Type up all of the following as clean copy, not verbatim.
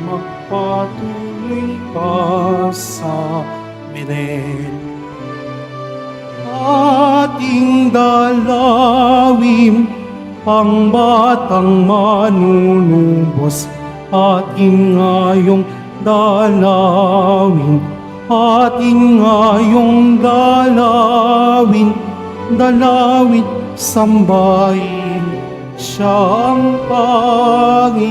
magpatuloy ka sa amin. Ating dalawin ang batang manunubos, ating ngayong dalawin, ating ngayong dalawin, dalawin sambahin siyang Panginoon.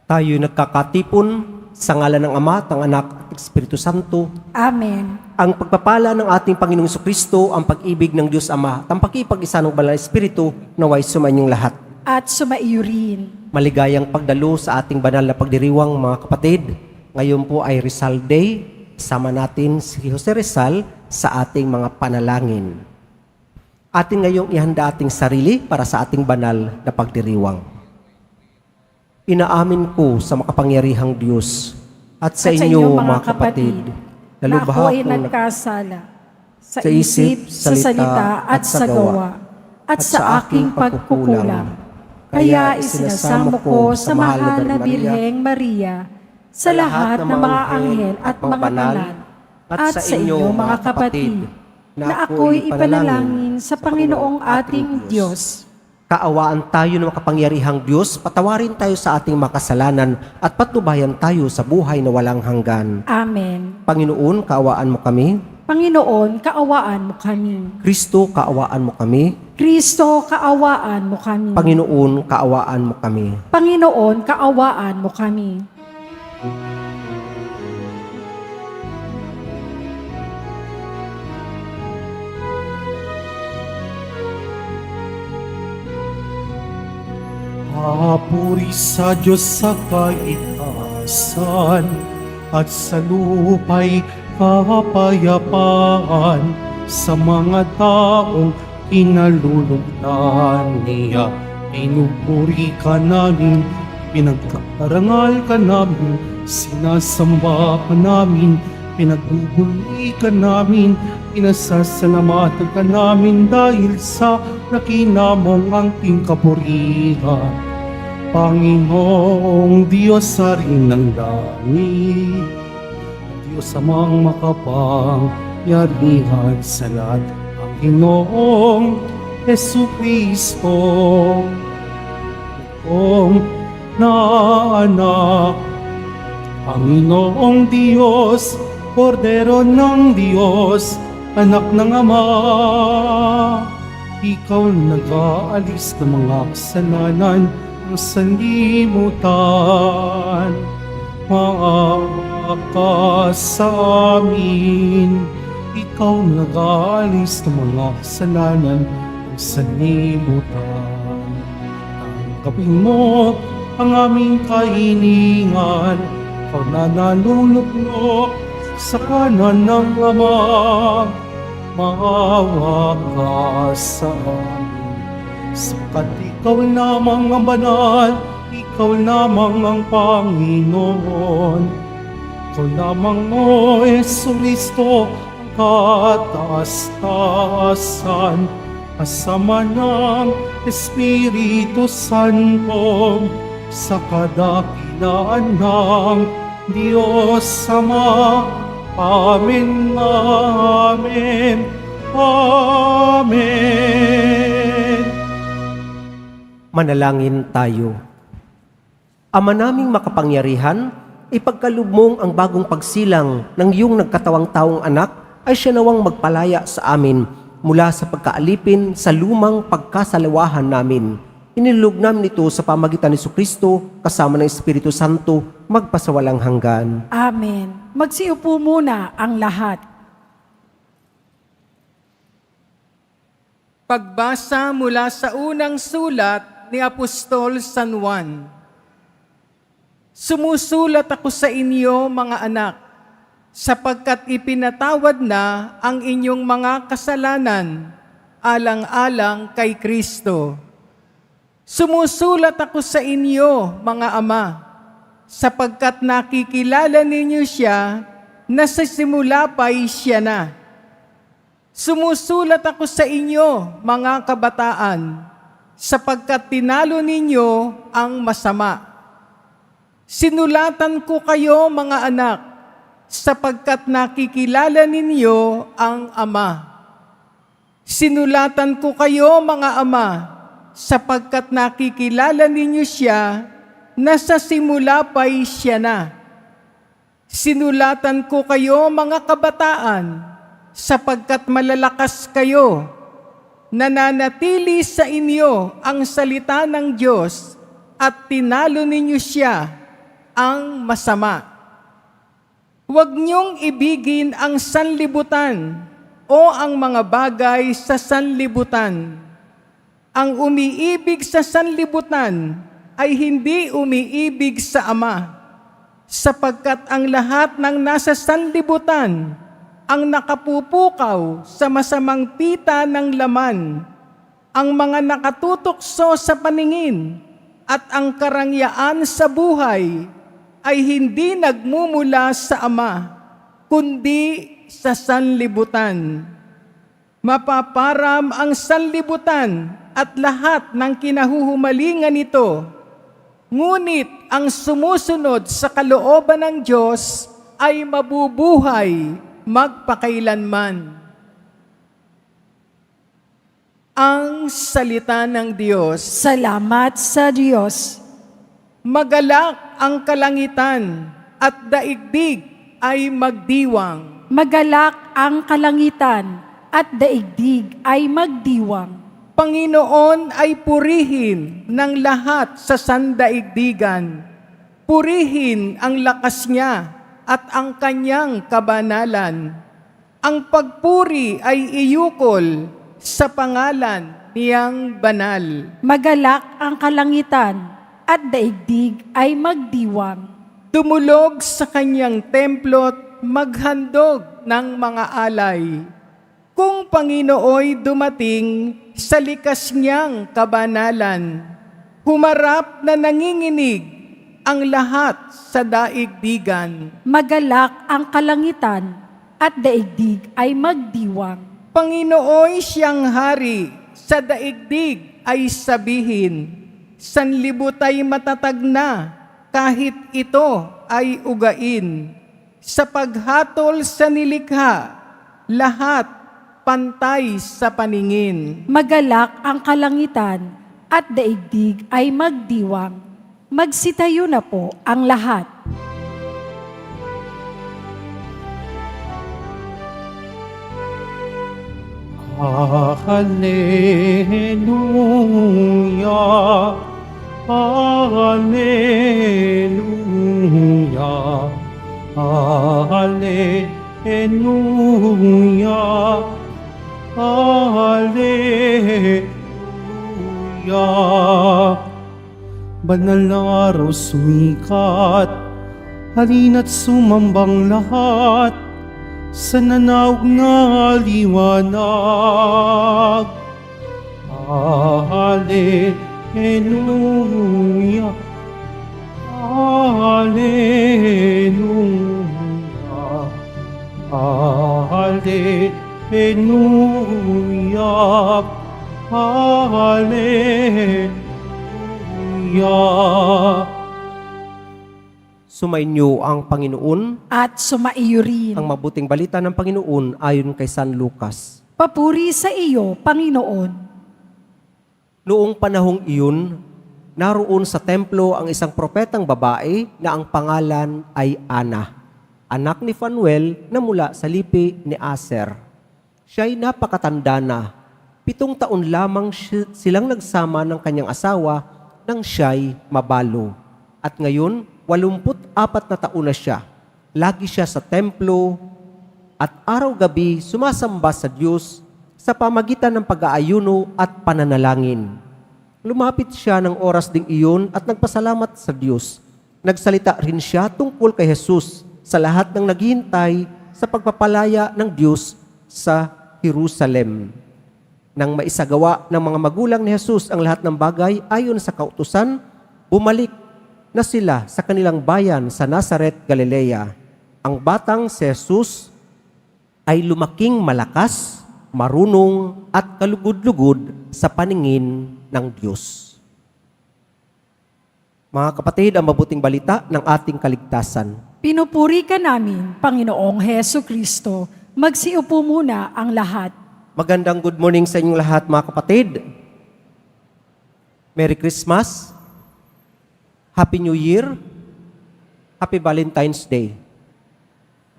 Tayo nagkakatipon sa ngalan ng Ama, ng Anak at Espiritu Santo. Amen. Ang pagpapala ng ating Panginoong Jesucristo, ang pag-ibig ng Diyos Ama, ang pakipag-isa ng Banal na Espiritu, naway sumainyong lahat. At sumaiyo rin. Maligayang pagdalo sa ating banal na pagdiriwang, mga kapatid. Ngayon po ay Rizal Day. Sama natin si Jose Rizal sa ating mga panalangin. Atin ngayong ihanda ating sarili para sa ating banal na pagdiriwang. Inaamin ko sa makapangyarihang Diyos at sa inyo, mga kapatid, na ako ay nagkasala sa isip, sa salita at sa gawa, at sa aking pagkukulang. Kaya isinasamo ko sa mahal na Birheng Maria, sa lahat ng mga anghel at mga banal, at sa inyo, mga kapatid, na ako'y ipanalangin sa Panginoong ating Diyos. Kaawaan tayo ng makapangyarihang Diyos, patawarin tayo sa ating makasalanan at patnubayan tayo sa buhay na walang hanggan. Amen. Panginoon, kaawaan mo kami. Panginoon, kaawaan mo kami. Kristo, kaawaan mo kami. Kristo, kaawaan mo kami. Panginoon, kaawaan mo kami. Panginoon, kaawaan mo kami. Papuri sa Diyos sa kaitaasan, at sa lupa'y kapayapaan sa mga taong kinalulugdan niya. Pinupuri ka namin, pinagkarangal ka namin, sinasamba ka namin, pinagbubuli ka namin, pinasasalamatan ka namin dahil sa nakinamong angking kapurihan. Panginoong Diyos sa rin ng langit, Diyos amang makapangyarihan sa lahat, Panginoong Jesucristo, Panginoong na anak, Panginoong Diyos, Kordero ng Diyos, anak ng Ama, ikaw nag-aalis ng mga kasalanan ng sanlibutan. Maawa ka sa amin, ikaw nag-aalis ng mga kasalanan ng sanlibutan. Tanggapin mo ang aming kahilingan, ikaw na nalulugno sa kanan ng Ama. Maawa ka sa amin, sapat ikaw lamang ang banal, ikaw lamang ang Panginoon. Ikaw lamang mo, Jesucristo, ang kataas-taasan, kasama ng Espiritu Santo, sa kadakilaan ng Diyos Ama. Amen, amen, amen. Manalangin tayo. Ama naming makapangyarihan, ipagkaloob mong ang bagong pagsilang ng iyong nagkatawang taong anak ay siya nawang magpalaya sa amin mula sa pagkaalipin sa lumang pagkasalawahan namin. Inilog namin ito sa pamagitan ni Jesucristo kasama ng Espiritu Santo magpasawalang hanggan. Amen. Magsiupo muna ang lahat. Pagbasa mula sa unang sulat ni Apostol San Juan. Sumusulat ako sa inyo, mga anak, sapagkat ipinatawad na ang inyong mga kasalanan alang-alang kay Kristo. Sumusulat ako sa inyo, mga ama, sapagkat nakikilala ninyo siya na sa simula pa'y siya na. Sumusulat ako sa inyo, mga kabataan, sapagkat tinalo ninyo ang masama. Sinulatan ko kayo, mga anak, sapagkat nakikilala ninyo ang Ama. Sinulatan ko kayo, mga ama, sapagkat nakikilala ninyo siya na sa simula pa'y siya na. Sinulatan ko kayo, mga kabataan, sapagkat malalakas kayo. Nananatili sa inyo ang salita ng Diyos at tinalo ninyo siya ang masama. Huwag niyong ibigin ang sanlibutan o ang mga bagay sa sanlibutan. Ang umiibig sa sanlibutan ay hindi umiibig sa Ama, sapagkat ang lahat ng nasa sanlibutan ang nakapupukaw sa masamang pita ng laman, ang mga nakatutokso sa paningin at ang karangyaan sa buhay ay hindi nagmumula sa Ama, kundi sa sanlibutan. Mapaparam ang sanlibutan at lahat ng kinahuhumalingan nito, ngunit ang sumusunod sa kalooban ng Diyos ay mabubuhay magpakailanman. Ang salita ng Diyos. Salamat sa Diyos. Magalak ang kalangitan at daigdig ay magdiwang. Magalak ang kalangitan at daigdig ay magdiwang. Panginoon ay purihin ng lahat sa sandaigdigan. Purihin ang lakas niya at ang kanyang kabanalan. Ang pagpuri ay iyukol sa pangalan niyang banal. Magalak ang kalangitan at daigdig ay magdiwang. Tumulog sa kanyang templo't maghandog ng mga alay. Kung Panginooy dumating sa likas niyang kabanalan, humarap na nanginginig ang lahat sa daigdigan. Magalak ang kalangitan at daigdig ay magdiwang. Panginooy siyang hari, sa daigdig ay sabihin, sanlibut ay matatag na, kahit ito ay ugain. Sa paghatol sa nilikha, lahat pantay sa paningin. Magalak ang kalangitan at daigdig ay magdiwang. Magsitayo na po ang lahat. Hallelujah, Hallelujah, Hallelujah, Hallelujah. Banal na araw sumikat, halina't sumambang lahat sa nanawag na liwanag. Hallelujah, Hallelujah, Hallelujah, Hallelujah. Sumainyo ang Panginoon. At sumaiyo rin. Ang mabuting balita ng Panginoon ayon kay San Lucas. Papuri sa iyo, Panginoon. Noong panahong iyon, naroon sa templo ang isang propetang babae na ang pangalan ay Ana, anak ni Phanuel na mula sa lipi ni Aser. Siya'y napakatanda na. 7 taon lamang silang nagsama ng kanyang asawa nang siya'y mabalo. At ngayon, 84 na taon na siya. Lagi siya sa templo at araw-gabi sumasamba sa Diyos sa pamagitan ng pag-aayuno at pananalangin. Lumapit siya ng oras ding iyon at nagpasalamat sa Diyos. Nagsalita rin siya tungkol kay Jesus sa lahat ng naghihintay sa pagpapalaya ng Diyos sa Jerusalem. Nang maisagawa ng mga magulang ni Jesus ang lahat ng bagay ayon sa kautusan, bumalik na sila sa kanilang bayan sa Nazaret, Galilea. Ang batang si Jesus ay lumaking malakas, marunong at kalugod-lugod sa paningin ng Diyos. Mga kapatid, ang mabuting balita ng ating kaligtasan. Pinupuri ka namin, Panginoong Heso Kristo. Magsiupo muna ang lahat. Magandang good morning sa inyong lahat, mga kapatid. Merry Christmas, Happy New Year, Happy Valentine's Day.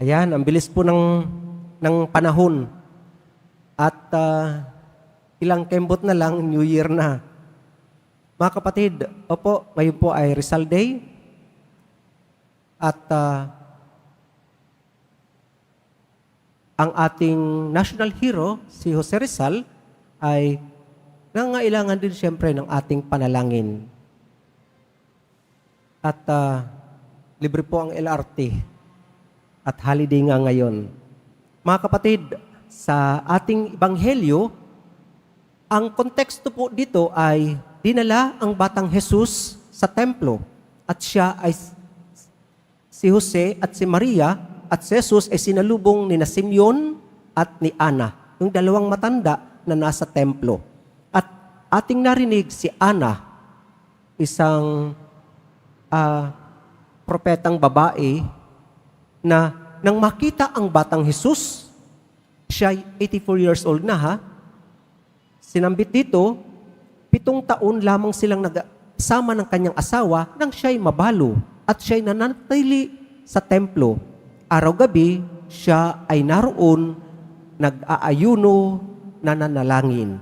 Ayan, ang bilis po ng panahon. At ilang kembot na lang, New Year na. Mga kapatid, opo, ngayon po ay Rizal Day. At ang ating national hero, si Jose Rizal, ay nangangailangan din siyempre ng ating panalangin. At libre po ang LRT. At holiday nga ngayon. Mga kapatid, sa ating ebanghelyo, ang konteksto po dito ay dinala ang batang Jesus sa templo. At siya ay si Jose at si Maria at si Jesus ay sinalubong ni Simeon at ni Ana, yung dalawang matanda na nasa templo. At ating narinig si Ana, isang propetang babae na nang makita ang batang Jesus, siya ay 84 years old na ha, sinambit dito, 7 taon lamang silang nagsama ng kanyang asawa nang siya'y mabalo at siya'y nanatili sa templo. Araw-gabi, siya ay naroon, nag-aayuno, nananalangin.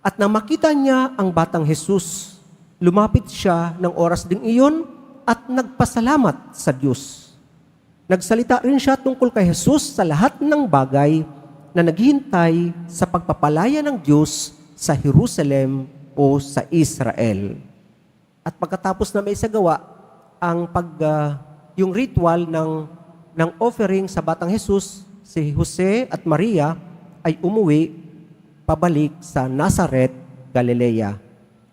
At nang makita niya ang batang Jesus, lumapit siya ng oras ding iyon at nagpasalamat sa Diyos. Nagsalita rin siya tungkol kay Jesus sa lahat ng bagay na naghihintay sa pagpapalaya ng Diyos sa Jerusalem o sa Israel. At pagkatapos na may isagawa ang yung ritual ng offering sa batang Jesus, si Jose at Maria ay umuwi pabalik sa Nazareth, Galilea.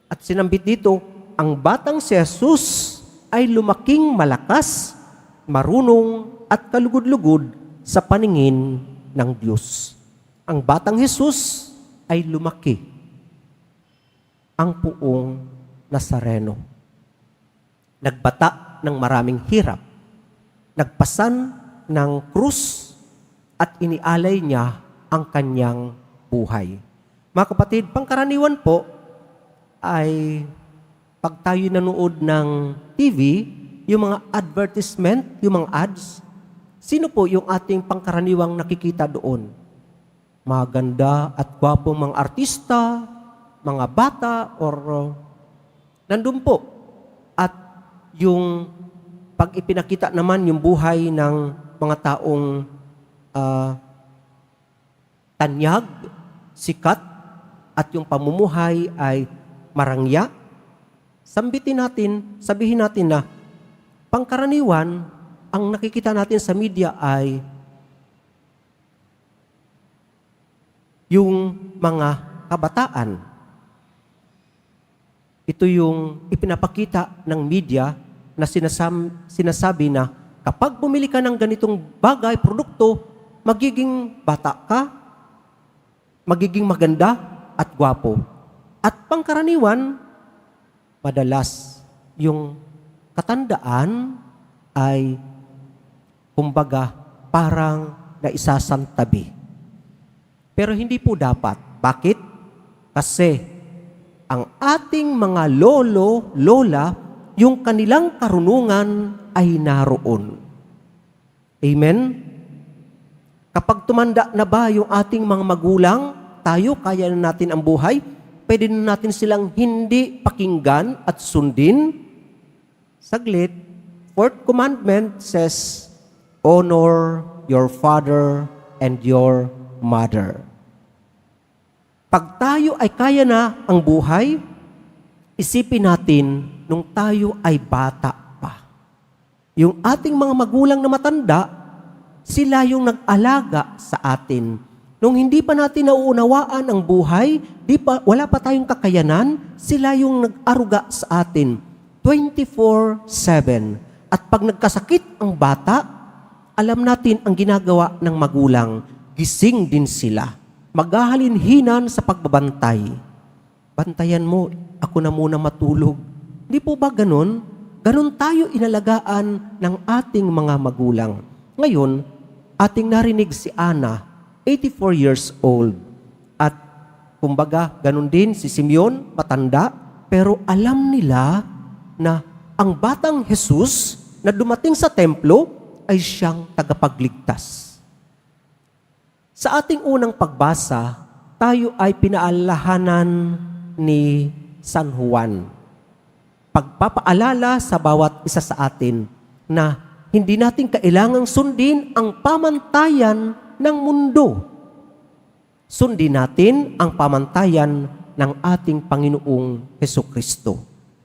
At sinambit dito, ang batang si Jesus ay lumaking malakas, marunong at kalugod-lugod sa paningin ng Diyos. Ang batang Jesus ay lumaki, ang puong Nazareno. Nagbata ng maraming hirap, nagpasan ng krus at inialay niya ang kanyang buhay. Mga kapatid, pangkaraniwan po ay pag tayo nanood ng TV, yung mga advertisement, yung mga ads, sino po yung ating pangkaraniwang nakikita doon? Maganda at gwapong mga artista, mga bata, or nandun po. At yung pag ipinakita naman yung buhay ng mga taong tanyag, sikat, at yung pamumuhay ay marangya, sabihin natin na pangkaraniwan, ang nakikita natin sa media ay yung mga kabataan. Ito yung ipinapakita ng media na sinasabi na kapag bumili ka ng ganitong bagay, produkto, magiging bata ka, magiging maganda at gwapo. At pangkaraniwan, madalas yung katandaan ay kumbaga parang naisasantabi. Pero hindi po dapat. Bakit? Kasi ang ating mga lolo, lola, yung kanilang karunungan ay naroon. Amen? Kapag tumanda na ba yung ating mga magulang, tayo, kaya na natin ang buhay, pwede na natin silang hindi pakinggan at sundin. Saglit, 4th commandment says, honor your father and your mother. Pag tayo ay kaya na ang buhay, isipin natin nung tayo ay bata pa. Yung ating mga magulang na matanda, sila yung nag-alaga sa atin. Nung hindi pa natin nauunawaan ang buhay, wala pa tayong kakayanan, sila yung nag-aruga sa atin 24/7. At pag nagkasakit ang bata, alam natin ang ginagawa ng magulang, gising din sila. Maghahalinhinan sa pagbabantay. Bantayan mo ako na muna matulog. Di po ba ganun? Ganun tayo inalagaan ng ating mga magulang. Ngayon, ating narinig si Ana, 84 years old. At kumbaga, ganun din si Simeon, matanda, pero alam nila na ang batang Jesus na dumating sa templo ay siyang tagapagligtas. Sa ating unang pagbasa, tayo ay pinaalahanan ni San Juan. Pagpapaalala sa bawat isa sa atin na hindi natin kailangang sundin ang pamantayan ng mundo. Sundin natin ang pamantayan ng ating Panginoong Hesukristo,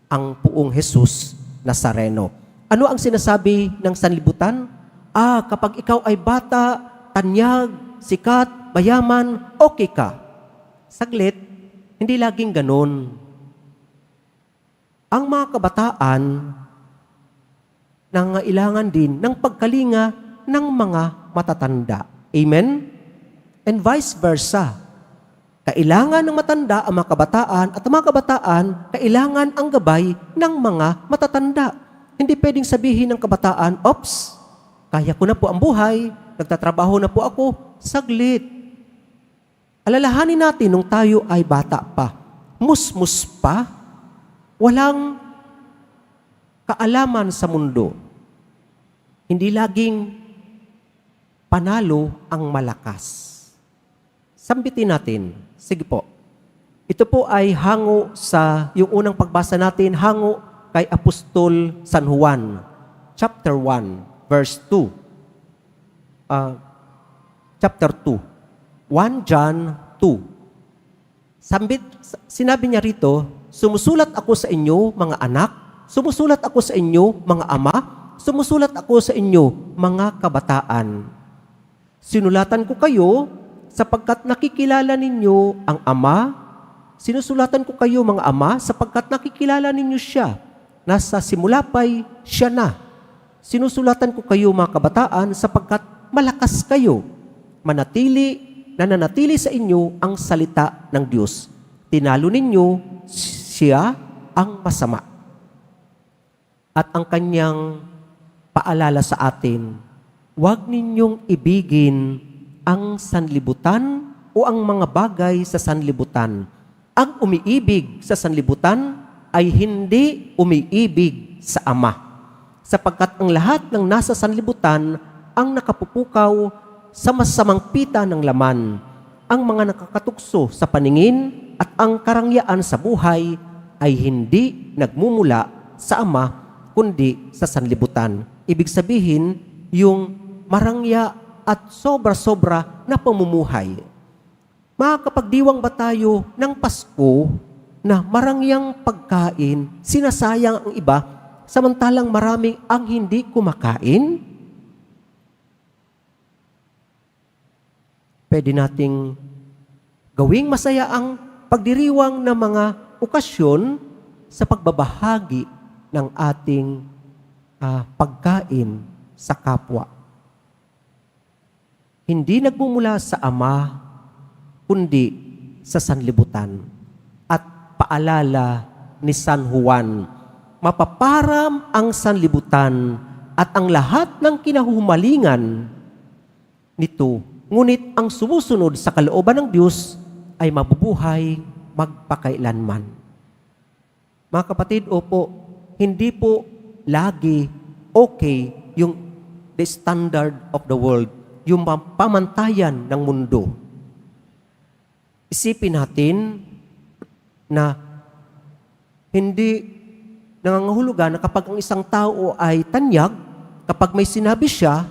ang Puong Jesus Nazareno. Ano ang sinasabi ng sanlibutan? Kapag ikaw ay bata, tanyag, sikat, mayaman, okay ka. Saglit, hindi laging ganun. Ang mga kabataan nangailangan din ng pagkalinga ng mga matatanda. Amen? And vice versa. Kailangan ng matanda ang mga kabataan at ang mga kabataan kailangan ang gabay ng mga matatanda. Hindi pwedeng sabihin ng kabataan, "Ops, kaya ko na po ang buhay, nagtatrabaho na po ako." Saglit. Alalahanin natin nung tayo ay bata pa, musmus pa, walang kaalaman sa mundo. Hindi laging panalo ang malakas. Sambitin natin. Sige po. Ito po ay hango sa, yung unang pagbasa natin, hango kay Apostol San Juan, chapter 1, verse 2. Chapter 2. 1 John 2. Sinabi niya rito, sumusulat ako sa inyo, mga anak, sumusulat ako sa inyo, mga ama, sumusulat ako sa inyo, mga kabataan. Sinulatan ko kayo sapagkat nakikilala ninyo ang Ama. Sinusulatan ko kayo, mga ama, sapagkat nakikilala ninyo siya. Nasa simula pa'y siya na. Sinusulatan ko kayo, mga kabataan, sapagkat malakas kayo. Nananatili sa inyo ang salita ng Diyos. Tinalo ninyo siya ang masama. At ang kanyang paalala sa atin, huwag ninyong ibigin ang sanlibutan o ang mga bagay sa sanlibutan. Ang umiibig sa sanlibutan ay hindi umiibig sa Ama. Sapagkat ang lahat ng nasa sanlibutan ang nakapupukaw sa masamang pita ng laman, ang mga nakakatukso sa paningin at ang karangyaan sa buhay ay hindi nagmumula sa Ama, kundi sa sanlibutan. Ibig sabihin, yung marangya at sobra-sobra na pamumuhay. Makakapagdiwang ba tayo ng Pasko na marangyang pagkain, sinasayang ang iba, samantalang maraming ang hindi kumakain? Pwede nating gawing masaya ang pagdiriwang ng mga okasyon sa pagbabahagi ng ating pagkain sa kapwa. Hindi nagmumula sa Ama, kundi sa sanlibutan. At paalala ni San Juan, mapaparam ang sanlibutan at ang lahat ng kinahumalingan nito. Ngunit ang sumusunod sa kalooban ng Diyos ay mabubuhay magpakailanman. Mga kapatid, opo, hindi po lagi okay yung the standard of the world, yung pamantayan ng mundo. Isipin natin na hindi nangangahulugan na kapag ang isang tao ay tanyag, kapag may sinabi siya,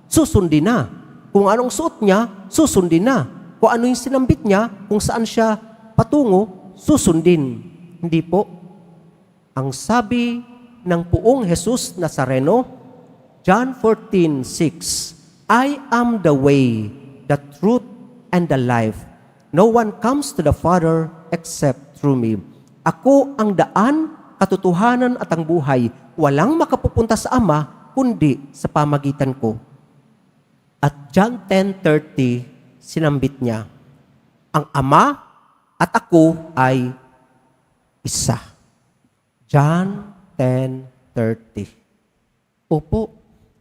susundin na. Kung anong suot niya, susundin na. Kung ano yung sinambit niya, kung saan siya patungo, susundin. Hindi po. Ang sabi ng Puong Jesus Nazareno, John 14:6, I am the way, the truth, and the life. No one comes to the Father except through me. Ako ang daan, katotohanan at ang buhay. Walang makapupunta sa Ama, kundi sa pamagitan ko. At John 10:30, sinambit niya, ang Ama at ako ay isa. John 10:30. Opo,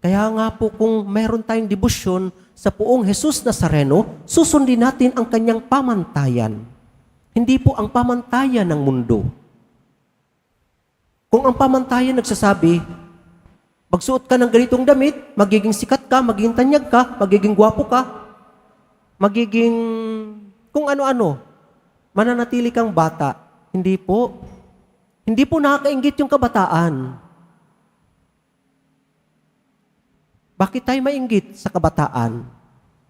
kaya nga po kung meron tayong debosyon sa Poong Jesus Nazareno, susundin natin ang kanyang pamantayan. Hindi po ang pamantayan ng mundo. Kung ang pamantayan nagsasabi, magsuot ka ng ganitong damit, magiging sikat ka, magiging tanyag ka, magiging gwapo ka, magiging kung ano-ano, mananatili kang bata. Hindi po. Hindi po nakakaingit yung kabataan. Bakit tayo mainggit sa kabataan?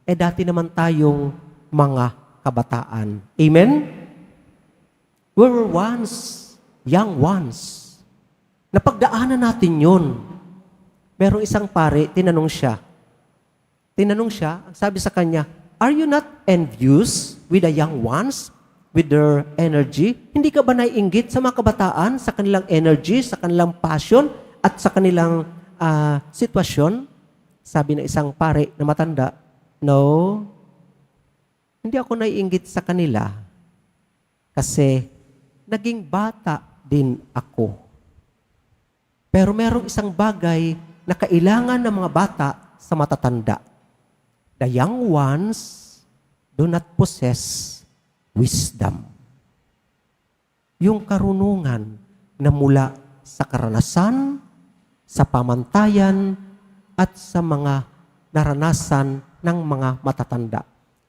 Dati naman tayong mga kabataan. Amen? We were once young ones. Napagdaanan natin yun. Merong isang pare, tinanong siya, ang sabi sa kanya, are you not envious with the young ones, with their energy? Hindi ka ba naiinggit sa mga kabataan, sa kanilang energy, sa kanilang passion, at sa kanilang sitwasyon? Sabi ng isang pare na matanda, no, hindi ako naiinggit sa kanila kasi naging bata din ako. Pero merong isang bagay na kailangan ng mga bata sa matatanda. The young ones do not possess wisdom. Yung karunungan na mula sa karanasan, sa pamantayan, at sa mga naranasan ng mga matatanda.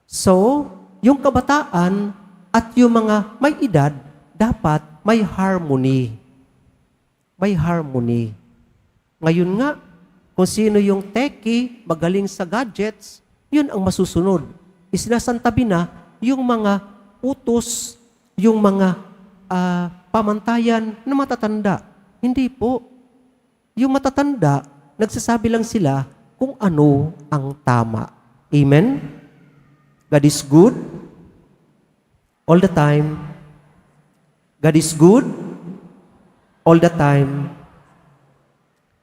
So, yung kabataan at yung mga may edad, dapat may harmony. May harmony. Ngayon nga, kung sino yung techie, magaling sa gadgets, yun ang masusunod. Isinasantabi na yung mga utos, yung mga pamantayan na matatanda. Hindi po. Yung matatanda, nagsasabi lang sila kung ano ang tama. Amen? God is good all the time. God is good all the time.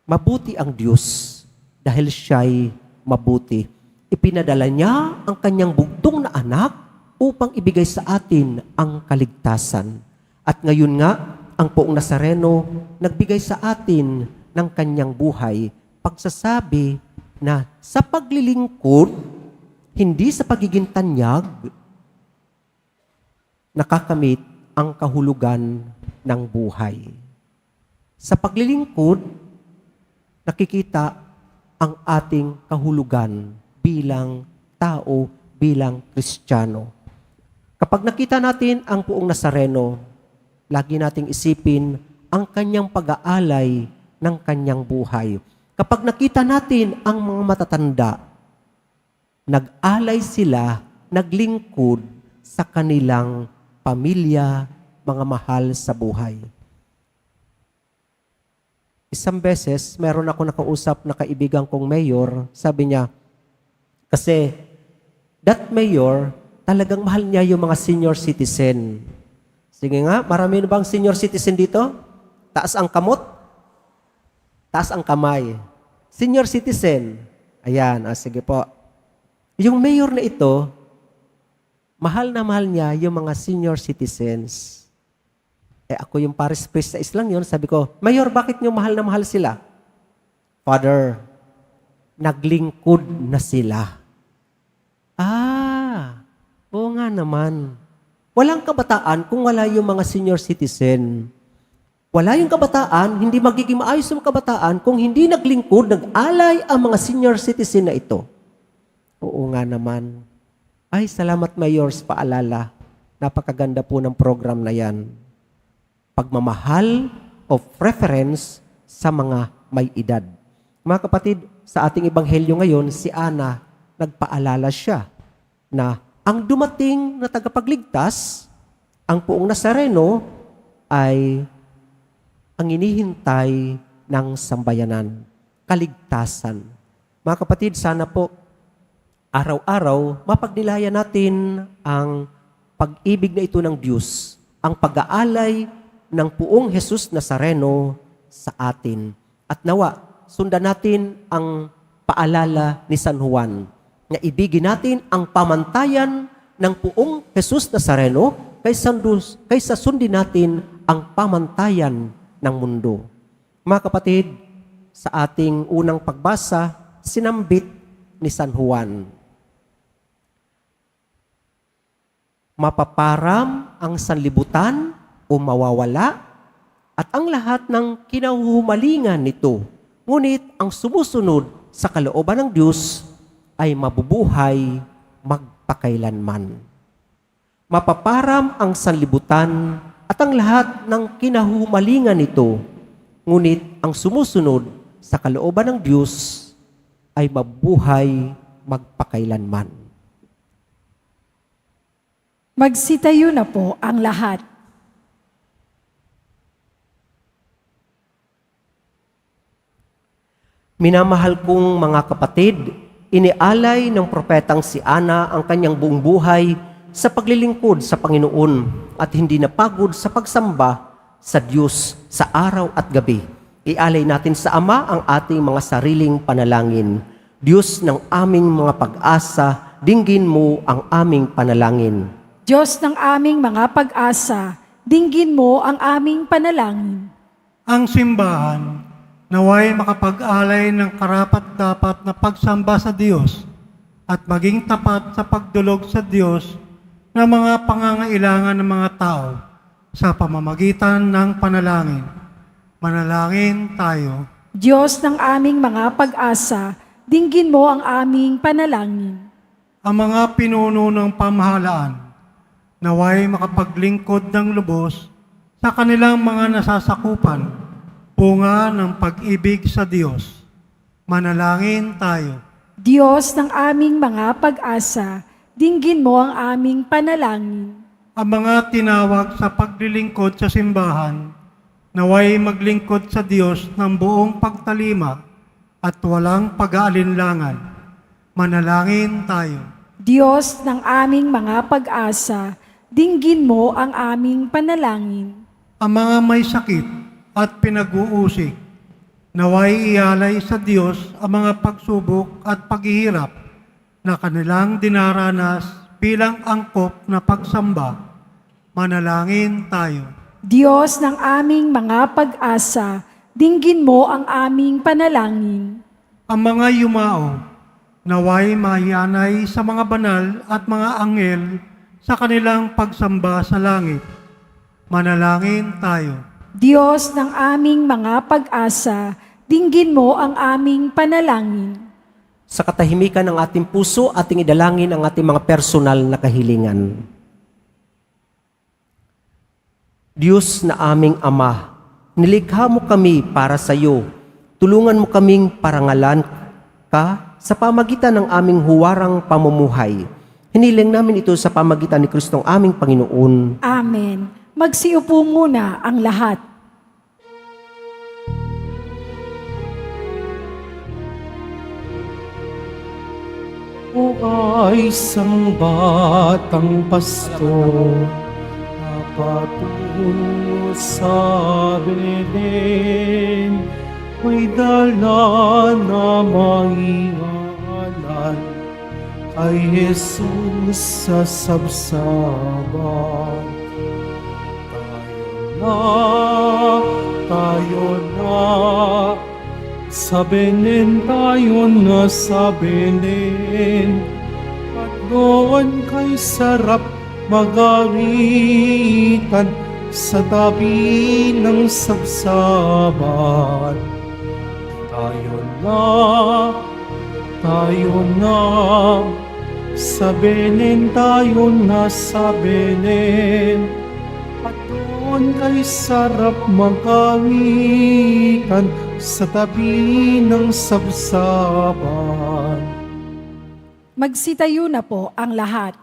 Mabuti ang Diyos dahil siya'y mabuti. Ipinadala niya ang kanyang bugtong na anak upang ibigay sa atin ang kaligtasan. At ngayon nga, ang Poong Nazareno nagbigay sa atin ng kanyang buhay, pagsasabi na sa paglilingkod, hindi sa pagiging tanyag, nakakamit ang kahulugan ng buhay. Sa paglilingkod, nakikita ang ating kahulugan bilang tao, bilang Kristiyano. Kapag nakita natin ang Poong Nazareno, lagi nating isipin ang kanyang pag-aalay ng kanyang buhay. Kapag nakita natin ang mga matatanda, nag-alay sila, naglingkod sa kanilang pamilya, mga mahal sa buhay. Isang beses, meron ako nakausap na kaibigan kong mayor, sabi niya, kasi that mayor, talagang mahal niya yung mga senior citizen. Sige nga, marami na bang senior citizen dito? Taas ang kamot? Taas ang kamay. Senior citizen. Ayan, sige po. Yung mayor na ito, mahal na mahal niya yung mga senior citizens. Ako yung parish priest sa Islam yun, sabi ko, Mayor, bakit niyo mahal na mahal sila? Father, naglingkod na sila. Oo nga naman. Walang kabataan kung wala yung mga senior citizen. Wala yung kabataan, hindi magiging maayos yung kabataan kung hindi naglingkod, nag-alay ang mga senior citizen na ito. Oo nga naman. Ay, salamat Mayor sa paalala. Napakaganda po ng program na yan. Pagmamahal of preference sa mga may edad. Mga kapatid, sa ating ebanghelyo ngayon, si Ana, nagpaalala siya na ang dumating na tagapagligtas, ang Poong Nazareno, ay ang inihintay ng sambayanan, kaligtasan. Mga kapatid, sana po, araw-araw, mapagnilayan natin ang pag-ibig na ito ng Diyos, ang pag-aalay ng Poong Jesus Nazareno sa atin. At nawa, sundan natin ang paalala ni San Juan, na ibigin natin ang pamantayan ng Poong Jesus Nazareno kaysa sundin natin ang pamantayan ng mundo. Mga kapatid, sa ating unang pagbasa, sinambit ni San Juan. Mapaparam ang sanlibutan o mawawala at ang lahat ng kinahuhumalingan nito. Ngunit ang sumusunod sa kalooban ng Diyos ay mabubuhay magpakailanman. Mapaparam ang sanlibutan at ang lahat ng kinahuhumalingan nito. Ngunit ang sumusunod sa kalooban ng Diyos ay mabubuhay magpakailanman. Magsitayo na po ang lahat. Minamahal kong mga kapatid, inialay ng propetang si Ana ang kanyang buong buhay sa paglilingkod sa Panginoon at hindi napagod sa pagsamba sa Diyos sa araw at gabi. Ialay natin sa Ama ang ating mga sariling panalangin. Diyos ng aming mga pag-asa, dinggin mo ang aming panalangin. Diyos ng aming mga pag-asa, dinggin mo ang aming panalangin. Ang simbahan, naway makapag-alay ng karapat-dapat na pagsamba sa Diyos at maging tapat sa pagdulog sa Diyos ng mga pangangailangan ng mga tao sa pamamagitan ng panalangin. Manalangin tayo. Diyos ng aming mga pag-asa, dinggin mo ang aming panalangin. Ang mga pinuno ng pamahalaan, naway makapaglingkod ng lubos sa kanilang mga nasasakupan, bunga ng pag-ibig sa Diyos. Manalangin tayo. Diyos ng aming mga pag-asa, dinggin mo ang aming panalangin. Ang mga tinawag sa paglilingkod sa simbahan, naway maglingkod sa Diyos ng buong pagtalima at walang pag-aalinlangan. Manalangin tayo. Diyos ng aming mga pag-asa, dinggin mo ang aming panalangin. Ang mga may sakit at pinag-uusig, naway ialay sa Diyos ang mga pagsubok at paghihirap na kanilang dinaranas bilang angkop na pagsamba. Manalangin tayo. Diyos ng aming mga pag-asa, dinggin mo ang aming panalangin. Ang mga yumao, naway mahiyanay sa mga banal at mga anghel sa kanilang pagsamba sa langit. Manalangin tayo. Diyos ng aming mga pag-asa, dinggin mo ang aming panalangin. Sa katahimikan ng ating puso, ating idalangin ang ating mga personal na kahilingan. Diyos na aming Ama, nilikha mo kami para sa iyo. Tulungan mo kaming parangalan ka sa pamagitan ng aming huwarang pamumuhay. Hiniling namin ito sa pamagitan ni Kristong aming Panginoon. Amen. Magsiupo muna ang lahat. O ay isang batang pastor, napatungo sa Belen, may dala na maialan kay Jesus sa sabsaban. Tayo na, sa Belen tayo na sa Belen, at doon kay sarap magalitan sa tabi ng sabsaban. Tayo na, sa Belen tayo na sa Belen, at doon kay sarap magalitan sa tabi ng sabsaban. Magsitayo na po ang lahat.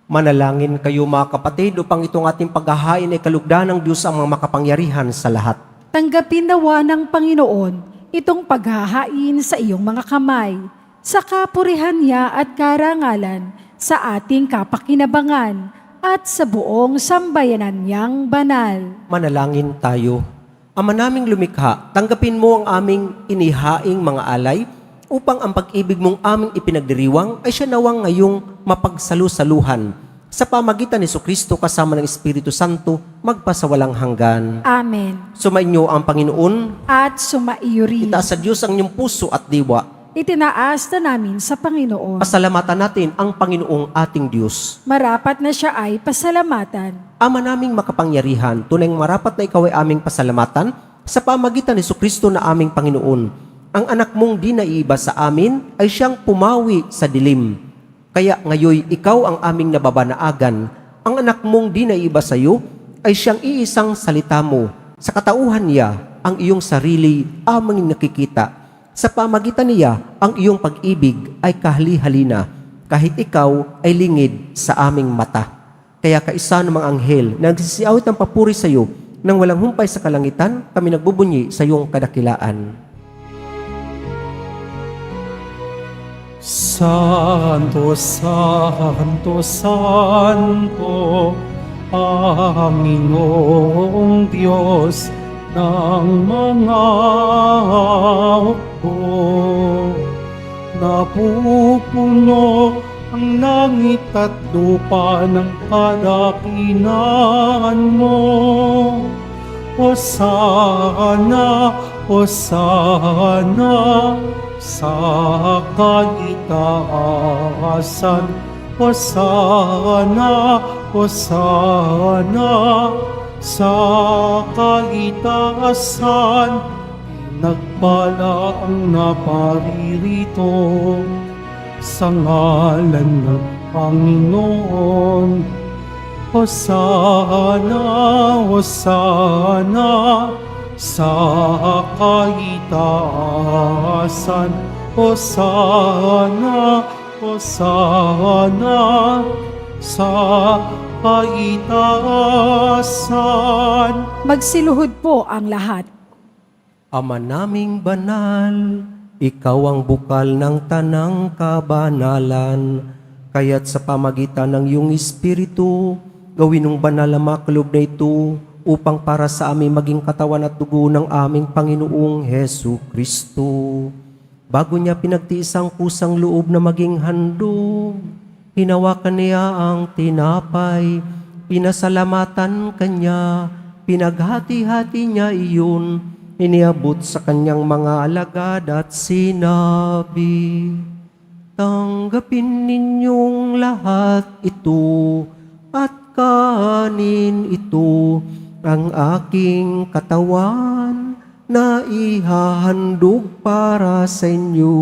Manalangin kayo mga kapatid upang itong ating paghahain ay kalugdan ng Diyos ang mga makapangyarihan sa lahat. Tanggapin nawa ng Panginoon itong paghahain sa iyong mga kamay, sa kapurihan niya at karangalan, sa ating kapakinabangan, at sa buong sambayanan niyang banal. Manalangin tayo. Ama naming lumikha, tanggapin mo ang aming inihaing mga alay upang ang pag-ibig mong aming ipinagdiriwang ay siya nawang ngayong mapagsalusaluhan sa pamagitan ni Jesucristo kasama ng Espiritu Santo, magpasawalang hanggan. Amen. Sumainyo ang Panginoon, At sumaiyo rin. itaas sa Diyos ang inyong puso at diwa. Itinaas na namin sa Panginoon. Pasalamatan natin ang Panginoong ating Diyos. Marapat na siya ay pasalamatan. Ama naming makapangyarihan, tunay marapat na ikaw ay aming pasalamatan sa pamagitan ni Jesucristo na aming Panginoon. Ang anak mong di naiiba sa amin ay siyang pumawi sa dilim. Kaya ngayon ikaw ang aming nababanaagan. Ang anak mong di naiiba sa iyo ay siyang iisang salita mo. Sa katauhan niya, ang iyong sarili aming nakikita. Sa pamagitan niya, ang iyong pag-ibig ay kahali-halina. Kahit ikaw ay lingid sa aming mata. Kaya kaisa ng mga anghel na nagsisiawit ng papuri sa iyo nang walang humpay sa kalangitan, kami nagbubunyi sa iyong kadakilaan. Santo, Santo, Santo, Panginoong Diyos ng mga hukbo. Napupuno ang langit at lupa ng kadakilaan mo. Hosana, Hosana, sa kaitaasan. Hosana, Hosana, sa kaitaasan. Nagpala ang naparirito sa ngalan ng Panginoon. Hosana, Hosana, sa kaitaasan. Hosana, Hosana, sa kaitaasan. Magsiluhod po ang lahat. Ama naming banal, ikaw ang bukal ng tanang kabanalan. Kaya't sa pamagitan ng iyong Espiritu, gawin ng banal ang makalob na ito upang para sa amin maging katawan at dugo ng aming Panginoong Hesu Kristo. Bago niya pinagtiis ang kusang loob na maging handog, hinawakan niya ang tinapay, pinasalamatan kanya, pinaghati-hati niya iyon, iniabot sa kanyang mga alagad at sinabi, tanggapin ninyong lahat ito at kanin ito, ang aking katawan na ihahandog para sa inyo.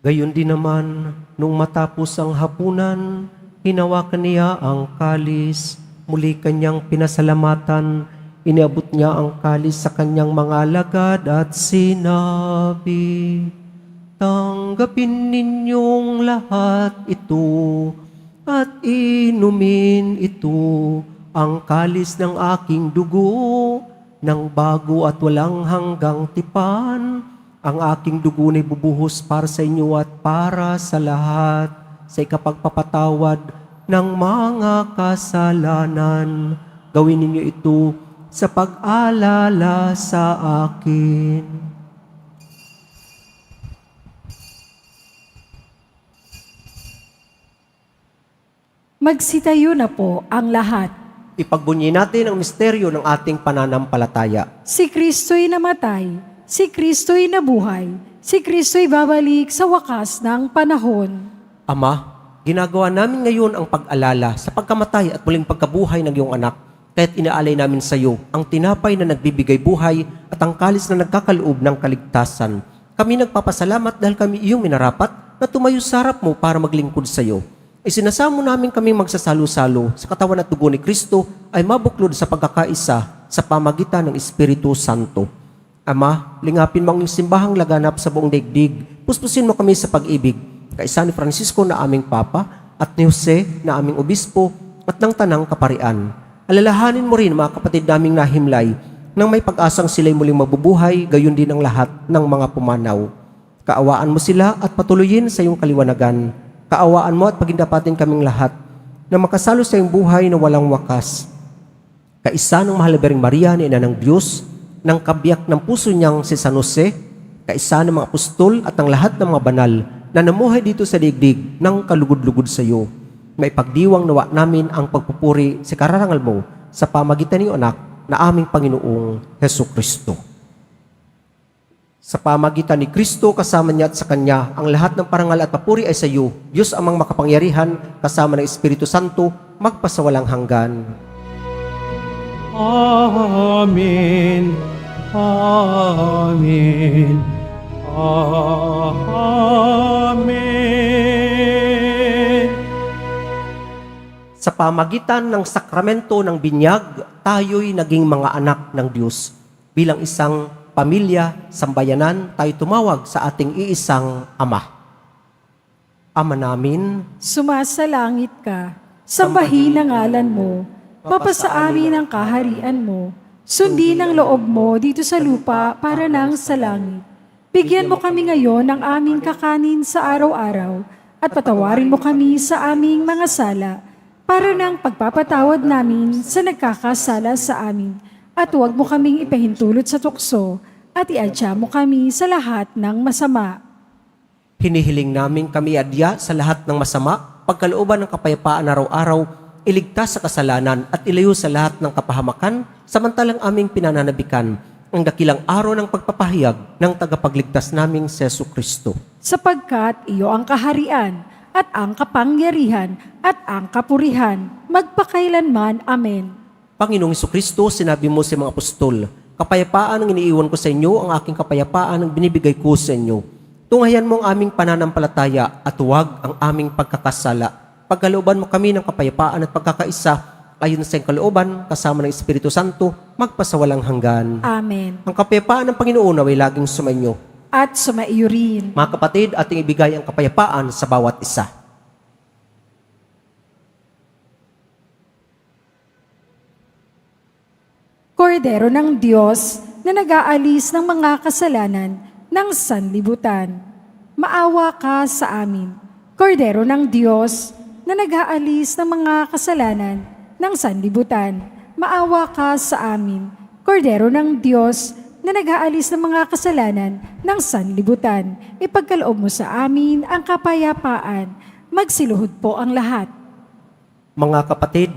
Gayon din naman, nung matapos ang hapunan, hinawakan niya ang kalis, muli kanyang pinasalamatan, iniabot niya ang kalis sa kanyang mga alagad at sinabi, tanggapin ninyong lahat ito at inumin ito, ang kalis ng aking dugo, ng bago at walang hanggang tipan. Ang aking dugo na ibubuhos para sa inyo at para sa lahat sa ikapagpapatawad ng mga kasalanan. Gawin ninyo ito sa pag-alala sa akin. Magsitayo na po ang lahat. Ipagbunyi natin ang misteryo ng ating pananampalataya. Si Kristo'y namatay, si Kristo'y nabuhay, si Kristo'y babalik sa wakas ng panahon. Ama, ginagawa namin ngayon ang pag-alala sa pagkamatay at muling pagkabuhay ng iyong anak. Kaya't inaalay namin sa iyo ang tinapay na nagbibigay buhay at ang kalis na nagkakaloob ng kaligtasan. Kami nagpapasalamat dahil kami iyong minarapat na tumayo sa harap mo para maglingkod sa iyo. Isinasamo namin kaming magsasalo-salo sa katawan at dugo ni Kristo ay mabuklod sa pagkakaisa sa pamagitan ng Espiritu Santo. Ama, lingapin mo ang simbahang laganap sa buong daigdig. Puspusin mo kami sa pag-ibig. Kaisa ni Francisco na aming Papa at ni Jose na aming Obispo at ng Tanang Kaparian. Alalahanin mo rin mga kapatid naming nahimlay nang may pag-asang sila'y muling mabubuhay, gayon din ang lahat ng mga pumanaw. Kaawaan mo sila at patuloyin sa iyong kaliwanagan. Kaawaan mo at pagindapatin kaming lahat na makasalo sa iyong buhay na walang wakas. Kaisa ng Mahal na Birheng Maria, ni Ina ng Diyos, ng kabiyak ng puso niyang si San Jose, kaisa ng mga apostol at ang lahat ng mga banal na namuhay dito sa digdig ng kalugod-lugod sa iyo. Maipagdiwang nawa namin ang pagpupuri sa kararangal mo sa pamagitan ng anak na aming Panginoong Hesus Kristo. Sa pamagitan ni Kristo, kasama niya at sa Kanya, ang lahat ng parangal at papuri ay sa iyo, Diyos amang makapangyarihan, kasama ng Espiritu Santo, magpasawalang hanggan. Amen. Amen. Amen. Sa pamagitan ng sakramento ng binyag, tayo'y naging mga anak ng Diyos. Bilang isang pamilya, sambayanan, tayo tumawag sa ating iisang Ama. Ama namin, Sumasalangit ka, sambahin ang ngalan mo, mapasa amin ang kaharian mo, sundin ang loob mo dito sa lupa para nang sa langit. Bigyan mo kami ngayon ng aming kakanin sa araw-araw at patawarin mo kami sa aming mga sala para nang pagpapatawad namin sa nagkakasala sa amin. At huwag mo kaming ipahintulot sa tukso at iadya mo kami sa lahat ng masama. hinihiling namin kami adya sa lahat ng masama, pagkalooban ng kapayapaan araw-araw, iligtas sa kasalanan at ilayo sa lahat ng kapahamakan, samantalang aming pinananabikan ang dakilang araw ng pagpapahayag ng tagapagligtas naming si Jesu Kristo. Sapagkat iyo ang kaharian at ang kapangyarihan at ang kapurihan, magpakailanman. Amen. Panginoong Jesucristo, sinabi mo sa mga apostol, kapayapaan ang iniiwan ko sa inyo, ang aking kapayapaan ang binibigay ko sa inyo. Tunghayan mo ang aming pananampalataya at huwag ang aming pagkakasala. Pagkalooban mo kami ng kapayapaan at pagkakaisa, ayon sa iyong kalooban, kasama ng Espiritu Santo, magpasawalang hanggan. Amen. Ang kapayapaan ng Panginoon naway laging sumainyo. At sumaiyo rin. Mga kapatid, ating ibigay ang kapayapaan sa bawat isa. Kordero ng Diyos na nag-aalis ng mga kasalanan ng sanlibutan, maawa ka sa amin. Kordero ng Diyos na nag-aalis ng mga kasalanan ng sanlibutan, maawa ka sa amin. Kordero ng Diyos na nag-aalis ng mga kasalanan ng sanlibutan, ipagkaloob mo sa amin ang kapayapaan. Magsiluhod po ang lahat. Mga kapatid,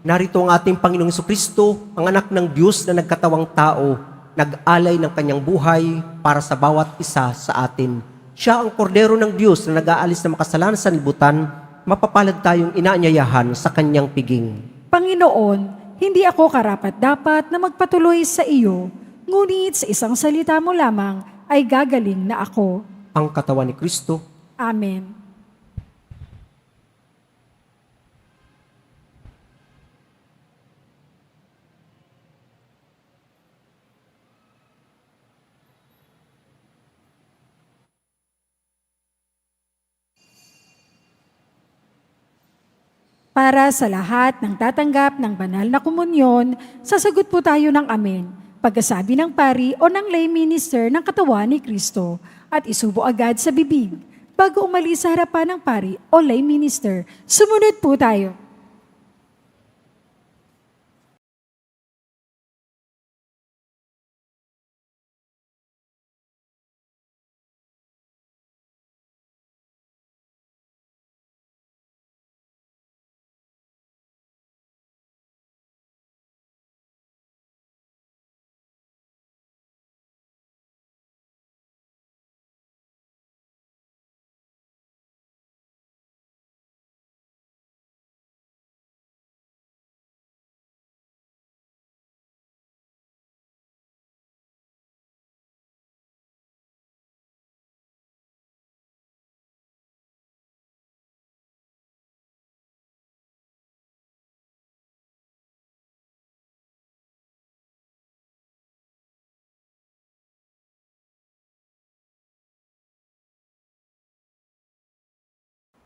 narito ang ating Panginoong Jesucristo, ang anak ng Diyos na nagkatawang tao, nag-alay ng kanyang buhay para sa bawat isa sa atin. Siya ang kordero ng Diyos na nag-aalis ng makasalanan sa sanlibutan, mapapalad tayong inaanyayahan sa kanyang piging. Panginoon, hindi ako karapat-dapat na magpatuloy sa iyo, ngunit sa isang salita mo lamang ay gagaling na ako. Ang katawan ni Kristo. Amen. Para sa lahat ng tatanggap ng banal na komunyon, sasagot po tayo ng amen. Pagkasabi ng pari o ng lay minister ng katawan ni Kristo at isubo agad sa bibig. Bago umalis sa harapan ng pari o lay minister, sumunod po tayo.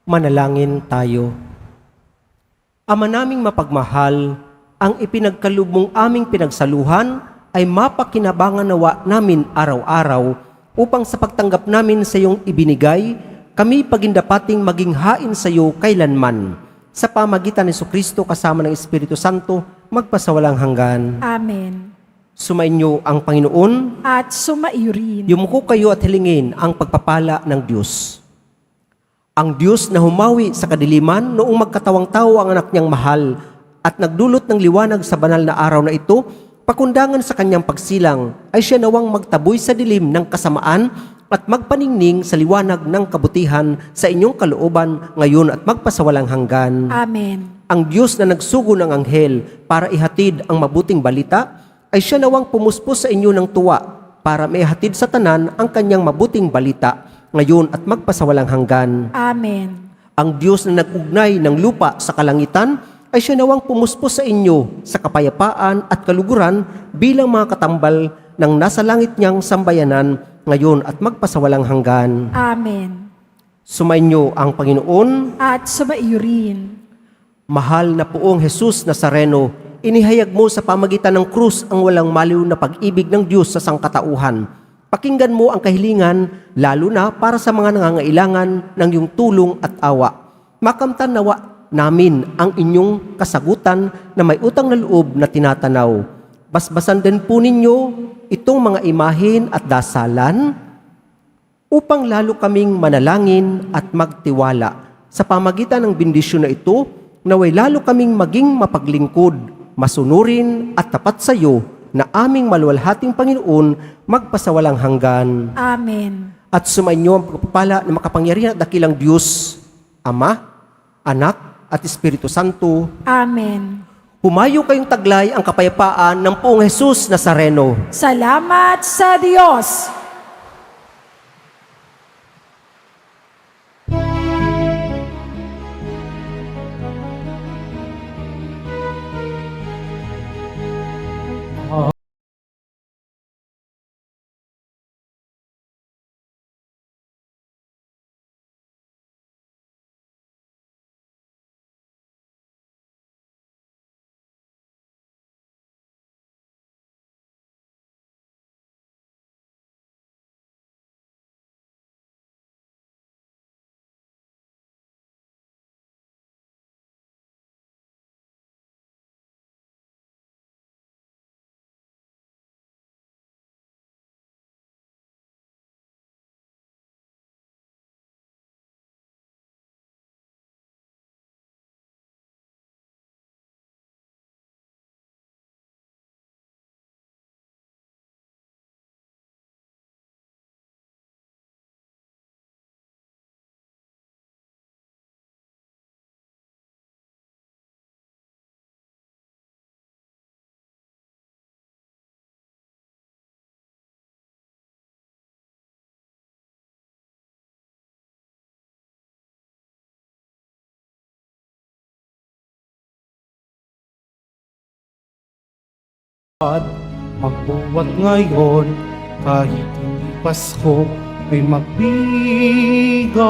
Manalangin tayo. Ama naming mapagmahal, ang ipinagkaloob mong aming pinagsaluhan ay mapakinabangan nawa namin araw-araw upang sa pagtanggap namin sa iyong ibinigay, kami pagindapating maging hain sa iyo kailanman. Sa pamagitan ni Jesucristo kasama ng Espiritu Santo, magpasawalang hanggan. Amen. Sumainyo ang Panginoon. at sumaiyo rin. Yumuko kayo at hilingin ang pagpapala ng Diyos. Ang Diyos na humawi sa kadiliman noong magkatawang tao ang anak niyang mahal at nagdulot ng liwanag sa banal na araw na ito, pakundangan sa kanyang pagsilang ay siya nawang magtaboy sa dilim ng kasamaan at magpaningning sa liwanag ng kabutihan sa inyong kalooban ngayon at magpasawalang hanggan. Amen. Ang Diyos na nagsugo ng anghel para ihatid ang mabuting balita, ay siya nawang pumuspos sa inyo ng tuwa para maihatid sa tanan ang kanyang mabuting balita ngayon at magpasawalang hanggan. Amen. Ang Diyos na nag-ugnay ng lupa sa kalangitan, ay siya nawang pumuspos sa inyo sa kapayapaan at kaluguran bilang mga katambal ng nasa langit niyang sambayanan ngayon at magpasawalang hanggan. Amen. Sumainyo ang Panginoon. At sumaiyo rin. Mahal na Poong Jesus Nazareno, inihayag mo sa pamagitan ng krus ang walang maliw na pag-ibig ng Diyos sa sangkatauhan. Pakinggan mo ang kahilingan, lalo na para sa mga nangangailangan ng iyong tulong at awa. Makamtan nawa namin ang inyong kasagutan na may utang na loob na tinatanaw. Basbasan din po ninyo itong mga imahin at dasalan upang lalo kaming manalangin at magtiwala. Sa pamagitan ng bendisyon na ito, naway lalo kaming maging mapaglingkod, masunurin at tapat sa iyo na aming maluwalhating Panginoon magpasawalang hanggan. Amen. At sumainyo ang pagpapala na makapangyarihan at dakilang Diyos, Ama, Anak, at Espiritu Santo. Amen. Humayo kayong taglay ang kapayapaan ng Poong Jesus Nazareno. Salamat sa Diyos. At magbuwat ngayon, kahit hindi Pasko, ay magbigaya.